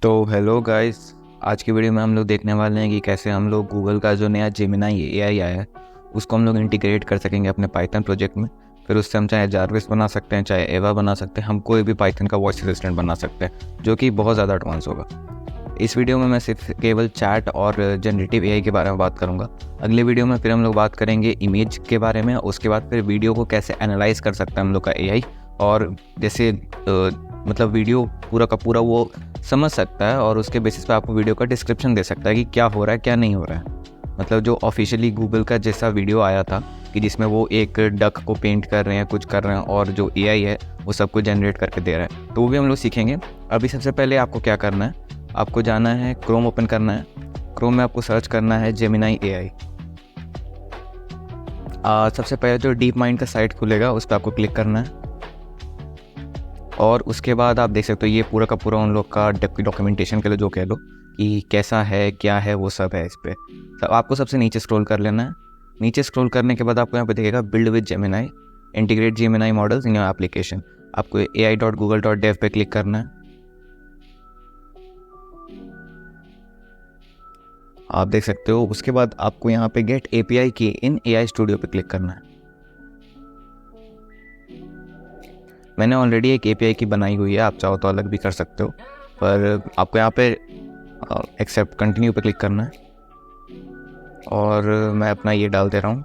तो hello guys, आज की वीडियो में हम लोग देखने वाले हैं कि कैसे हम लोग गूगल का जो नया जेमिनी एआई आया है उसको हम लोग इंटीग्रेट कर सकेंगे अपने पाइथन प्रोजेक्ट में। फिर उससे हम चाहे जारविस बना सकते हैं, चाहे एवा बना सकते हैं, हम कोई भी पाइथन का वॉइस असिस्टेंट बना सकते हैं जो कि बहुत ज़्यादा एडवांस होगा। इस वीडियो में मैं सिर्फ केवल चैट और जनरेटिव एआई के बारे में बात करूंगा। अगले वीडियो में फिर हम लोग बात करेंगे इमेज के बारे में, उसके बाद फिर वीडियो को कैसे एनालाइज कर सकता है हम लोग का एआई, और जैसे मतलब वीडियो पूरा का पूरा वो समझ सकता है और उसके बेसिस पे आपको वीडियो का डिस्क्रिप्शन दे सकता है कि क्या हो रहा है क्या नहीं हो रहा है। मतलब जो ऑफिशियली गूगल का जैसा वीडियो आया था कि जिसमें वो एक डक को पेंट कर रहे हैं, कुछ कर रहे हैं, और जो एआई है वो सब कुछ जनरेट करके दे रहा है, तो वो भी हम लोग सीखेंगे। अभी सबसे पहले आपको क्या करना है, आपको जाना है क्रोम ओपन करना है। क्रोम में आपको सर्च करना है जेमिनी एआई। सबसे पहले जो डीप माइंड का साइट खुलेगा उस पर आपको क्लिक करना है, और उसके बाद आप देख सकते हो ये पूरा का पूरा उन लोग का डॉक्यूमेंटेशन के लिए जो कह लो कि कैसा है क्या है वो सब है इस पर। सब आपको सबसे नीचे स्क्रॉल कर लेना है। नीचे स्क्रॉल करने के बाद आपको यहाँ पे दिखेगा build with Gemini, integrate Gemini models in your application. आपको ai.google.dev पे क्लिक करना है। आप देख सकते हो। उसके बाद आपको यहाँ पे गेट एपीआई की इन एआई स्टूडियो पे क्लिक करना है। मैंने ऑलरेडी एक एपीआई की बनाई हुई है, आप चाहो तो अलग भी कर सकते हो, पर आपको यहाँ पे एक्सेप्ट कंटिन्यू पे क्लिक करना है, और मैं अपना ये डाल दे रहा हूँ।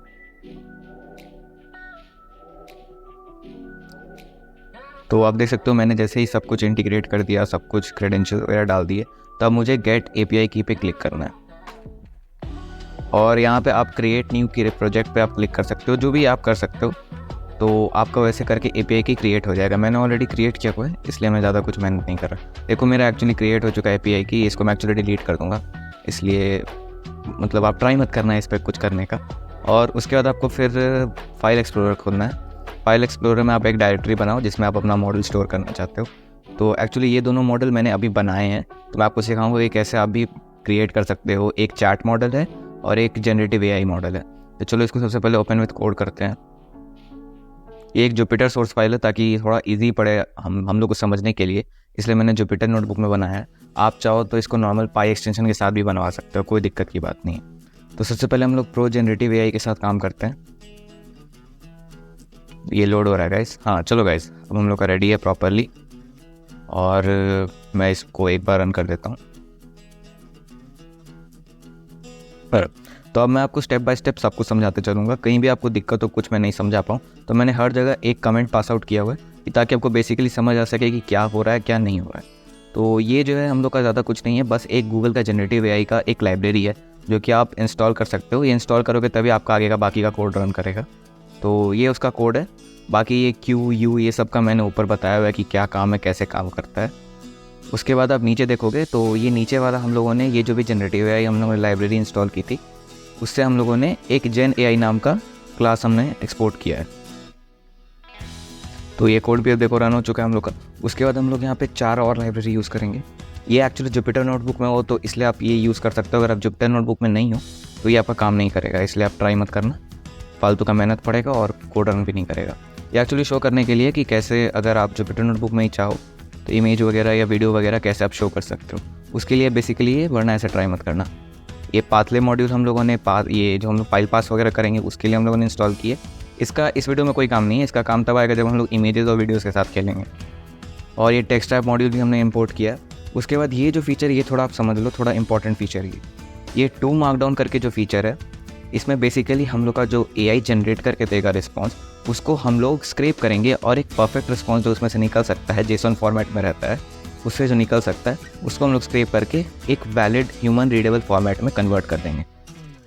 तो आप देख सकते हो मैंने जैसे ही सब कुछ इंटीग्रेट कर दिया, सब कुछ क्रेडेंशियल वगैरह डाल दिए, तब मुझे गेट एपीआई की पे क्लिक करना है, और यहाँ पे आप क्रिएट न्यू प्रोजेक्ट पे आप क्लिक कर सकते हो, जो भी आप कर सकते हो। तो आपका वैसे करके एपीआई की क्रिएट हो जाएगा। मैंने ऑलरेडी क्रिएट किया हुआ है, इसलिए मैं ज़्यादा कुछ मेहनत नहीं कर रहा। देखो मेरा एक्चुअली क्रिएट हो चुका है एपीआई की, इसको मैं एक्चुअली डिलीट कर दूँगा, इसलिए मतलब आप ट्राई मत करना है इस पर कुछ करने का। और उसके बाद आपको फिर फाइल एक्सप्लोरर खोलना है। फाइल एक्सप्लोरर में आप एक डायरेक्टरी बनाओ जिसमें आप अपना मॉडल स्टोर करना चाहते हो। तो एक्चुअली ये दोनों मॉडल मैंने अभी बनाए हैं, तो मैं आपको सिखाऊंगा कि कैसे आप भी क्रिएट कर सकते हो। एक चैट मॉडल है और एक जनरेटिव एआई मॉडल है। तो चलो इसको सबसे पहले ओपन विथ कोड करते हैं। ये एक जुपिटर सोर्स फाइल है ताकि थोड़ा इजी पड़े हम लोग को समझने के लिए, इसलिए मैंने जुपिटर नोटबुक में बनाया है। आप चाहो तो इसको नॉर्मल पाई एक्सटेंशन के साथ भी बनवा सकते हो, कोई दिक्कत की बात नहीं है। तो सबसे पहले हम लोग प्रो जनरेटिव एआई के साथ काम करते हैं। ये लोड हो रहा है गाइस। हाँ चलो गाइस, अब हम लोग का रेडी है प्रॉपरली, और मैं इसको एक बार रन कर देता हूँ। तो अब मैं आपको स्टेप बाय स्टेप सब कुछ समझाते चलूँगा। कहीं भी आपको दिक्कत हो, कुछ मैं नहीं समझा पाऊँ, तो मैंने हर जगह एक कमेंट पास आउट किया हुआ है ताकि आपको बेसिकली समझ आ सके कि क्या हो रहा है क्या नहीं हो रहा है। तो ये जो है हम लोग का ज़्यादा कुछ नहीं है, बस एक गूगल का जनरेटिव एआई का एक लाइब्रेरी है जो कि आप इंस्टॉल कर सकते हो। ये इंस्टॉल करोगे तभी आपका आगे का बाकी का कोड रन करेगा। तो ये उसका कोड है। बाकी ये क्यू यू ये सब का मैंने ऊपर बताया हुआ है कि क्या काम है, कैसे काम करता है। उसके बाद आप नीचे देखोगे तो ये नीचे वाला हम लोगों ने ये जो भी जनरेटिव एआई हम लोगों ने लाइब्रेरी इंस्टॉल की थी, उससे हम लोगों ने एक जेन एआई नाम का क्लास हमने एक्सपोर्ट किया है। तो ये कोड भी अब देखो रन हो चुका है हम लोग का। उसके बाद हम लोग यहाँ पे 4 और लाइब्रेरी यूज़ करेंगे। ये एक्चुअली जुपिटर नोटबुक में हो तो इसलिए आप ये यूज़ कर सकते हो। अगर आप जुपिटर नोटबुक में नहीं हो तो ये आपका काम नहीं करेगा, इसलिए आप ट्राई मत करना, फालतू का मेहनत पड़ेगा और कोड रन भी नहीं करेगा। ये एक्चुअली शो करने के लिए कि कैसे अगर आप जुपिटर नोटबुक में ही चाहो तो इमेज वगैरह या वीडियो वगैरह कैसे आप शो कर सकते हो, उसके लिए बेसिकली ये, वरना ऐसे ट्राई मत करना। ये पाथले मॉड्यूल हम लोगों ने ये जो हम लोग फाइल पास वगैरह करेंगे उसके लिए हम लोगों ने इंस्टॉल किए। इसका इस वीडियो में कोई काम नहीं है, इसका काम तब आएगा जब हम लोग इमेजेस और वीडियोस के साथ खेलेंगे। और ये टेक्स्ट टाइप मॉड्यूल भी हमने इंपोर्ट किया है। उसके बाद ये जो फीचर, ये थोड़ा आप समझ लो, थोड़ा इंपॉर्टेंट फीचर ये 2 मार्कडाउन करके जो फीचर है, इसमें बेसिकली हम लोग का जो एआई जनरेट करके देगा रिस्पॉन्स, उसको हम लोग स्क्रैप करेंगे और एक परफेक्ट रिस्पॉन्स जो उसमें से निकल सकता है, जेसन फॉर्मेट में रहता है, उससे जो निकल सकता है उसको हम लोग स्क्रैप करके एक वैलिड ह्यूमन रीडेबल फॉर्मेट में कन्वर्ट कर देंगे।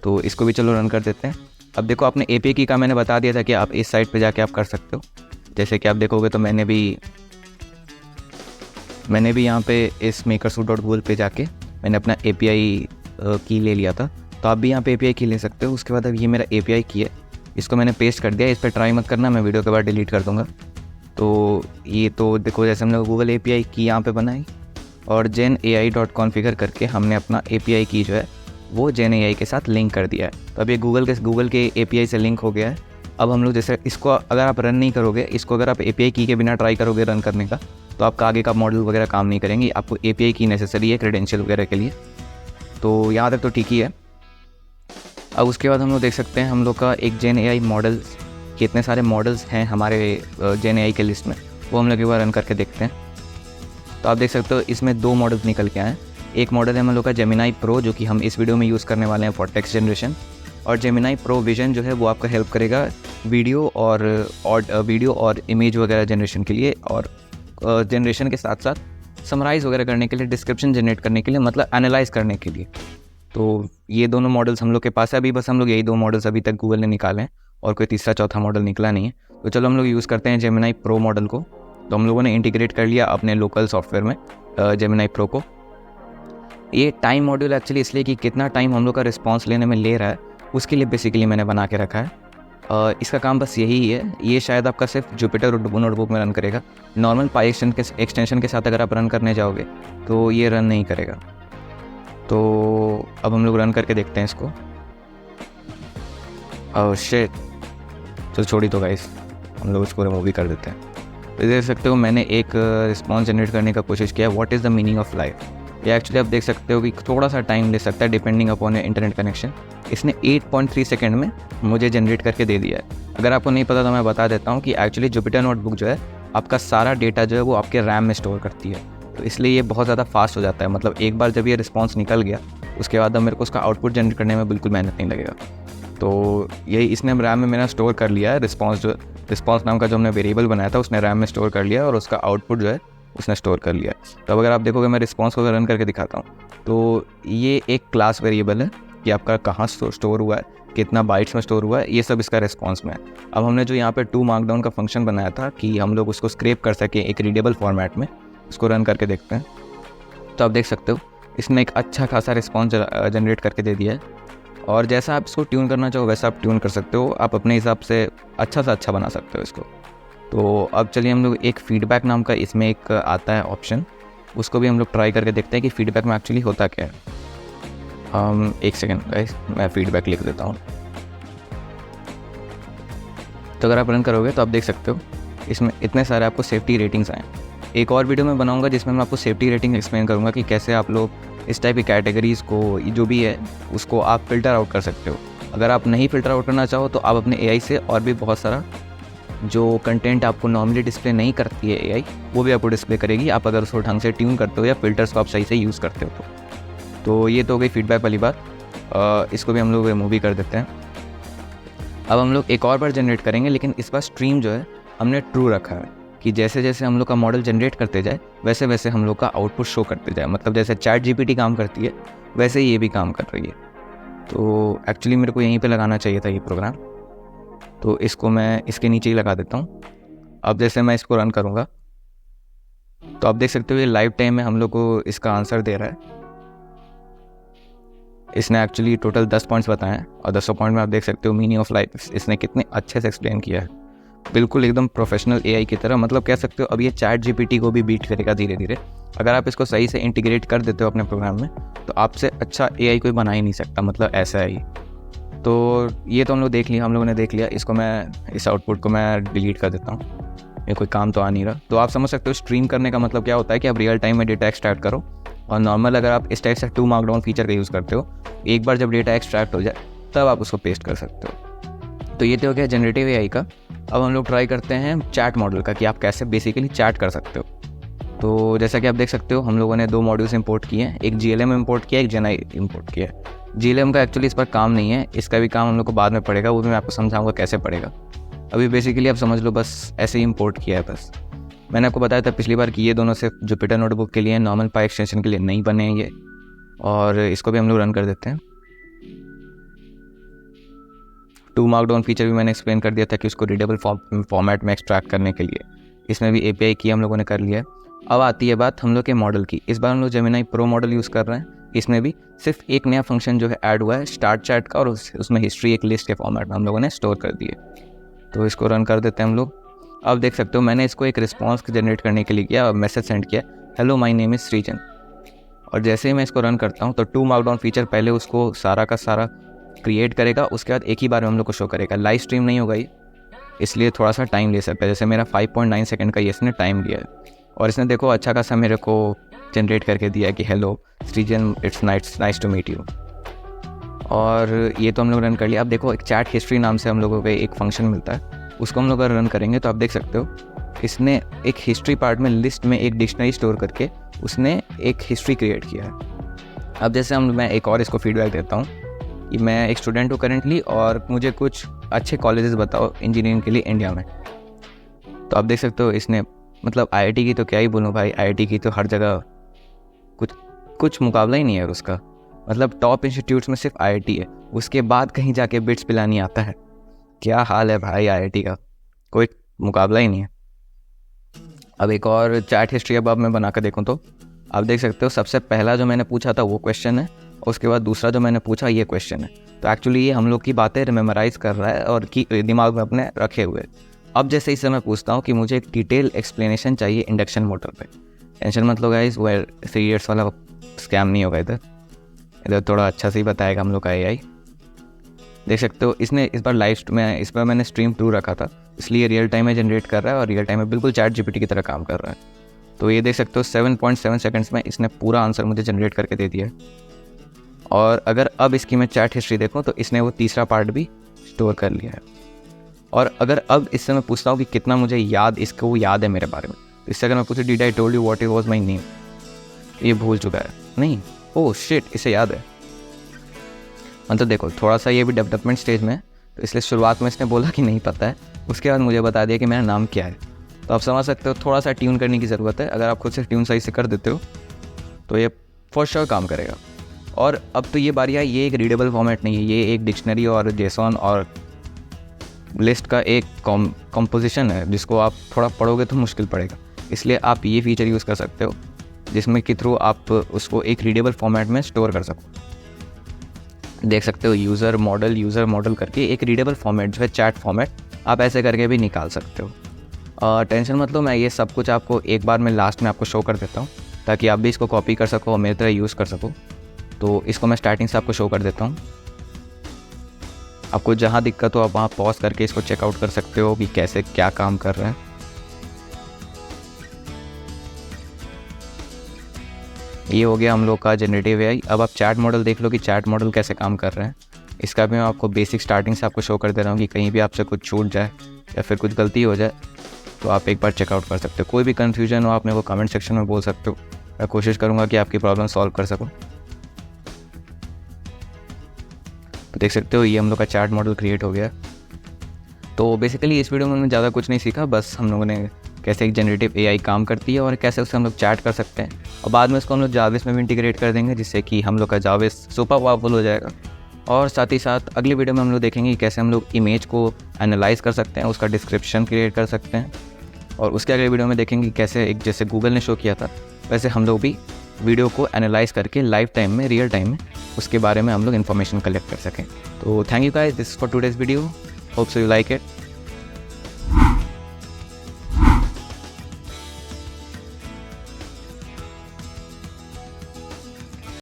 तो इसको भी चलो रन कर देते हैं। अब देखो आपने एपीआई की का मैंने बता दिया था कि आप इस साइट पे जाके आप कर सकते हो। जैसे कि आप देखोगे तो मैंने भी यहाँ पे इस makersoup.google पे जाके मैंने अपना एपीआई की ले लिया था, तो आप भी यहाँ पे एपीआई की ले सकते हो। उसके बाद अब ये मेरा एपीआई की है, इसको मैंने पेस्ट कर दिया। इस पर ट्राई मत करना, मैं वीडियो के बाद डिलीट कर दूँगा। तो ये तो देखो जैसे हमने गूगल एपीआई की यहाँ पे बनाई और जेन ai.configure करके हमने अपना एपीआई की जो है वो जेन एआई के साथ लिंक कर दिया है। तो अब ये गूगल के एपीआई से लिंक हो गया है। अब हम लोग जैसे इसको अगर आप रन नहीं करोगे, इसको अगर आप एपीआई की के बिना ट्राई करोगे रन करने का, तो आपका आगे का मॉडल वगैरह काम नहीं करेंगे, आपको API की नेसेसरी है क्रेडेंशियल वगैरह के लिए। तो यहाँ तक तो ठीक ही है। अब उसके बाद हम लोग देख सकते हैं हम लोग का एक जेन AI मॉडल, कितने सारे मॉडल्स हैं हमारे जेन AI के लिस्ट में, वो हम लोग एक बार रन करके देखते हैं। तो आप देख सकते हो इसमें 2 मॉडल्स निकल के आए हैं। एक मॉडल है हम लोग का जेमिनाई प्रो, जो कि हम इस वीडियो में यूज़ करने वाले हैं फॉर टेक्स्ट जनरेशन। और जेमिनाई प्रो विजन जो है वो आपका हेल्प करेगा वीडियो और इमेज वगैरह जनरेशन के लिए, और जनरेशन के साथ साथ समराइज़ वगैरह करने के लिए, डिस्क्रिप्शन जनरेट करने के लिए, मतलब एनालाइज करने के लिए। तो ये दोनों मॉडल्स हम लोग के पास है अभी, बस हम लोग यही 2 मॉडल्स अभी तक गूगल ने निकाले हैं और कोई तीसरा चौथा मॉडल निकला नहीं है। तो चलो हम लोग यूज़ करते हैं जेमिनाई प्रो मॉडल को। तो हम लोगों ने इंटीग्रेट कर लिया अपने लोकल सॉफ्टवेयर में जेमिनाई प्रो को। ये टाइम मॉड्यूल एक्चुअली इसलिए कि कितना टाइम हम लोग का रिस्पॉन्स लेने में ले रहा है उसके लिए बेसिकली मैंने बना के रखा है। इसका काम बस यही है। ये शायद आपका सिर्फ जुपिटर नोटबुक में रन करेगा। नॉर्मल पाई एक्सटेंशन के साथ अगर आप रन करने जाओगे तो ये रन नहीं करेगा। तो अब हम लोग रन करके देखते हैं इसको। ओह शिट, चलो छोड़ी तो गाइस, हम लोग उसको रिमूव भी कर देते हैं। तो देख सकते हो मैंने एक रिस्पॉन्स जनरेट करने का कोशिश किया, what is the meaning of life. ये एक्चुअली आप देख सकते हो कि थोड़ा सा टाइम ले सकता है डिपेंडिंग अपॉन इंटरनेट कनेक्शन। इसने 8.3 सेकंड में मुझे जनरेट करके दे दिया है। अगर आपको नहीं पता तो मैं बता देता हूँ कि एक्चुअली जुपिटर नोटबुक जो है आपका सारा डेटा जो है वो आपके रैम में स्टोर करती है, तो इसलिए ये बहुत ज़्यादा फास्ट हो जाता है। मतलब एक बार जब ये रिस्पॉन्स निकल गया उसके बाद अब मेरे को उसका आउटपुट जनरेट करने में बिल्कुल मेहनत नहीं लगेगा। तो यही इसने रैम में मेरा स्टोर कर लिया है। रिस्पॉन्स नाम का जो हमने वेरिएबल बनाया था उसने रैम में स्टोर कर लिया और उसका आउटपुट जो है उसने स्टोर कर लिया। तो अब अगर आप देखोगे मैं रिस्पॉन्स को रन करके दिखाता हूँ तो ये एक क्लास वेरिएबल है कि आपका कहाँ स्टोर हुआ है, कितना बाइट्स में स्टोर हुआ है, ये सब इसका रिस्पॉन्स में है। अब हमने जो यहाँ पे टू मार्कडाउन का फंक्शन बनाया था कि हम लोग उसको स्क्रैप कर सकें एक रीडेबल फॉर्मेट में, उसको रन करके देखते हैं। तो आप देख सकते हो इसने एक अच्छा खासा रिस्पॉन्स जनरेट करके दे दिया है। और जैसा आप इसको ट्यून करना चाहो वैसा आप ट्यून कर सकते हो, आप अपने हिसाब से अच्छा सा अच्छा बना सकते हो इसको। तो अब चलिए हम लोग एक फीडबैक नाम का इसमें एक आता है ऑप्शन, उसको भी हम लोग ट्राई करके देखते हैं कि फीडबैक में एक्चुअली होता क्या है। एक सेकेंड गाइस, मैं फीडबैक लिख देता हूँ। तो अगर आप रन करोगे तो आप देख सकते हो इसमें इतने सारे आपको सेफ्टी रेटिंग्स आए। एक और वीडियो मैं बनाऊंगा जिसमें मैं आपको सेफ्टी रेटिंग एक्सप्लेन करूंगा कि कैसे आप लोग इस टाइप की कैटेगरीज़ को जो भी है उसको आप फ़िल्टर आउट कर सकते हो। अगर आप नहीं फ़िल्टर आउट करना चाहो तो आप अपने AI से और भी बहुत सारा जो कंटेंट आपको नॉर्मली डिस्प्ले नहीं करती है AI, वो भी आपको डिस्प्ले करेगी, आप अगर उसको ढंग से ट्यून करते हो या फिल्टर्स को आप सही से यूज़ करते हो तो ये तो हो गई फीडबैक वाली बात। इसको भी हम लोग रिमूव भी कर देते हैं। अब हम लोग एक और बार जनरेट करेंगे, लेकिन इस बार स्ट्रीम जो है हमने ट्रू रखा है कि जैसे जैसे हम लोग का मॉडल जनरेट करते जाए वैसे वैसे हम लोग का आउटपुट शो करते जाए। मतलब जैसे ChatGPT काम करती है वैसे ही ये भी काम कर रही है। तो एक्चुअली मेरे को यहीं पे लगाना चाहिए था ये प्रोग्राम, तो इसको मैं इसके नीचे ही लगा देता हूँ। अब जैसे मैं इसको रन करूँगा तो आप देख सकते हो ये लाइव टाइम में हम लोग को इसका आंसर दे रहा है। इसने एक्चुअली टोटल 10 पॉइंट्स बताए हैं और 10 पॉइंट में आप देख सकते हो मीनिंग ऑफ लाइफ इसने कितने अच्छे से एक्सप्लेन किया है, बिल्कुल एकदम प्रोफेशनल AI की तरह। मतलब कह सकते हो अब ये ChatGPT को भी बीट करेगा धीरे धीरे। अगर आप इसको सही से इंटीग्रेट कर देते हो अपने प्रोग्राम में तो आपसे अच्छा AI कोई बना ही नहीं सकता, मतलब ऐसा ही। तो ये तो हम लोग देख लिया, हम लोगों ने देख लिया। इसको मैं इस आउटपुट को मैं डिलीट कर देता हूँ, ये कोई काम तो आ नहीं रहा। तो आप समझ सकते हो स्ट्रीम करने का मतलब क्या होता है कि आप रियल टाइम में डेटा एक्सट्रैक्ट करो। और नॉर्मल अगर आप इस टाइप से टू मार्कडाउन फीचर का यूज़ करते हो, एक बार जब डेटा एक्सट्रैक्ट हो जाए तब आप उसको पेस्ट कर सकते हो। तो ये तो हो गया जनरेटिव AI का। अब हम लोग ट्राई करते हैं चैट मॉडल का कि आप कैसे बेसिकली चैट कर सकते हो। तो जैसा कि आप देख सकते हो हम लोगों ने 2 मॉड्यूल्स इंपोर्ट किए हैं, एक GLM इंपोर्ट किया, एक जेनाई इंपोर्ट किया। GLM का एक्चुअली इस पर काम नहीं है, इसका भी काम हम लोग को बाद में पड़ेगा, वो भी मैं आपको समझाऊंगा कैसे पड़ेगा। अभी बेसिकली आप समझ लो बस ऐसे ही इंपोर्ट किया है बस। मैंने आपको बताया था पिछली बार कि ये दोनों सिर्फ जुपिटर नोटबुक के लिए, नॉर्मल पाई एक्सटेंशन के लिए नहीं बने हैं ये। और इसको भी हम लोग रन कर देते हैं। टू मार्कडाउन फीचर भी मैंने एक्सप्लेन कर दिया था कि उसको रीडेबल फॉर्मेट में एक्सट्रैक्ट करने के लिए, इसमें भी API की हम लोगों ने कर लिया है। अब आती है बात हम लोग के मॉडल की। इस बार हम लोग जेमिनाई प्रो मॉडल यूज़ कर रहे हैं। इसमें भी सिर्फ एक नया फंक्शन जो है ऐड हुआ है, स्टार्ट चैट का, और उसमें हिस्ट्री एक लिस्ट के फॉर्मेट में हम लोगों ने स्टोर कर दी है। तो इसको रन कर देते हैं हम लोग। अब देख सकते हो मैंने इसको एक रिस्पॉन्स जनरेट करने के लिए किया और मैसेज सेंड किया, हेलो माय नेम इज़ सृजन। और जैसे ही मैं इसको रन करता हूँ तो टू मार्कडाउन फीचर पहले उसको सारा का सारा क्रिएट करेगा, उसके बाद एक ही बार में हम लोग को शो करेगा। लाइव स्ट्रीम नहीं होगा ये, इसलिए थोड़ा सा टाइम ले सकता है। जैसे मेरा 5.9 सेकंड का ये इसने टाइम लिया है। और इसने देखो अच्छा खासा मेरे को जनरेट करके दिया कि hello Srijan, it's nice to meet you. और ये तो हम लोग रन कर लिया। अब देखो एक चैट हिस्ट्री नाम से हम लोगों को एक फंक्शन मिलता है, उसको हम लोग अगर रन करेंगे तो आप देख सकते हो इसने एक हिस्ट्री पार्ट में लिस्ट में एक डिक्शनरी स्टोर करके उसने एक हिस्ट्री क्रिएट किया है। अब जैसे मैं एक और इसको फीडबैक देता हूँ कि मैं एक स्टूडेंट हूँ करेंटली और मुझे कुछ अच्छे कॉलेजेस बताओ इंजीनियरिंग के लिए इंडिया में। तो आप देख सकते हो इसने मतलब IIT की तो क्या ही बोलूँ भाई, IIT की तो हर जगह कुछ मुकाबला ही नहीं है उसका। मतलब टॉप इंस्टीट्यूट्स में सिर्फ IIT है, उसके बाद कहीं जाके बिट्स पिलानी आता है। क्या हाल है भाई IIT का, कोई मुकाबला ही नहीं है। अब एक और चैट हिस्ट्री अब मैं बना कर देखूँ तो आप देख सकते हो सबसे पहला जो मैंने पूछा था वो क्वेश्चन है, और उसके बाद दूसरा जो मैंने पूछा ये क्वेश्चन है। तो एक्चुअली ये हम लोग की बातें मेमोराइज कर रहा है और दिमाग में अपने रखे हुए। अब जैसे इससे मैं पूछता हूँ कि मुझे एक डिटेल एक्सप्लेनेशन चाहिए इंडक्शन मोटर पे। टेंशन मत लो गाइस, वो 3 इयर्स वाला स्कैम नहीं होगा इधर थोड़ा अच्छा से ही बताएगा हम लोग का AI। देख सकते हो इसने इस बार मैंने स्ट्रीम 2 रखा था, इसलिए रियल टाइम में जनरेट कर रहा है और रियल टाइम में बिल्कुल चैट GPT की तरह काम कर रहा है। तो ये देख सकते हो 7.7 सेकंड्स में इसने पूरा आंसर मुझे जनरेट करके दे दिया है। और अगर अब इसकी मैं चैट हिस्ट्री देखूँ तो इसने वो तीसरा पार्ट भी स्टोर कर लिया है। और अगर अब इससे मैं पूछता हूँ कि कितना मुझे इसको याद है मेरे बारे में, तो इससे अगर मैं पूछूँ did I told you what was my name, ये भूल चुका है। नहीं, ओह शिट, इसे याद है। मतलब देखो थोड़ा सा ये भी डेवलपमेंट स्टेज में है, तो इसलिए शुरुआत में इसने बोला कि नहीं पता है, उसके बाद मुझे बता दिया कि मेरा नाम क्या है। तो आप समझ सकते हो थोड़ा सा ट्यून करने की ज़रूरत है। अगर आप खुद से ट्यून सही से कर देते हो तो ये फॉर श्योर काम करेगा। और अब तो ये बारी है, ये एक रीडेबल फॉर्मेट नहीं है, ये एक डिक्शनरी और जेसन और लिस्ट का एक कॉम्पोजिशन है जिसको आप थोड़ा पढ़ोगे तो मुश्किल पड़ेगा। इसलिए आप ये फीचर यूज़ कर सकते हो जिसमें कि थ्रू आप उसको एक रीडेबल फॉर्मेट में स्टोर कर सको। देख सकते हो यूज़र मॉडल करके एक रीडेबल फॉर्मेट जो है चैट फॉर्मेट, आप ऐसे करके भी निकाल सकते हो। टेंशन मत लो, मैं ये सब कुछ आपको एक बार में लास्ट में आपको शो कर देता हूँ ताकि आप भी इसको कॉपी कर सको और मेरी तरह यूज़ कर सको। तो इसको मैं स्टार्टिंग से आपको शो कर देता हूँ। आपको जहाँ दिक्कत हो आप वहाँ पॉज करके इसको चेकआउट कर सकते हो कि कैसे क्या काम कर रहा है। ये हो गया हम लोग का जनरेटिव AI। अब आप चैट मॉडल देख लो कि चैट मॉडल कैसे काम कर रहे हैं। इसका भी मैं आपको बेसिक स्टार्टिंग से आपको शो कर दे रहा हूँ कि कहीं भी आपसे कुछ छूट जाए या फिर कुछ गलती हो जाए तो आप एक बार चेकआउट कर सकते हो। कोई भी कन्फ्यूजन हो आप मेरे को कमेंट सेक्शन में बोल सकते हो, मैं कोशिश करूँगा कि आपकी प्रॉब्लम सॉल्व कर सकूँ। तो देख सकते हो ये हम लोग का चैट मॉडल क्रिएट हो गया। तो बेसिकली इस वीडियो में हमने ज़्यादा कुछ नहीं सीखा, बस हम लोगों ने कैसे एक जनरेटिव AI काम करती है और कैसे उससे हम लोग चैट कर सकते हैं। और बाद में इसको हम लोग जाविस में भी इंटीग्रेट कर देंगे जिससे कि हम लोग का जाविस सुपर पावरफुल हो जाएगा। और साथ ही साथ अगले वीडियो में हम लोग देखेंगे कि कैसे हम लोग इमेज को एनालाइज कर सकते हैं, उसका डिस्क्रिप्शन क्रिएट कर सकते हैं। और उसके अगले वीडियो में देखेंगे कैसे एक जैसे गूगल ने शो किया था वैसे हम लोग भी वीडियो को एनालाइज करके लाइव टाइम में, रियल टाइम में उसके बारे में हम लोग इन्फॉर्मेशन कलेक्ट कर सकें। तो thank you guys, this for today's video, hope so you like it.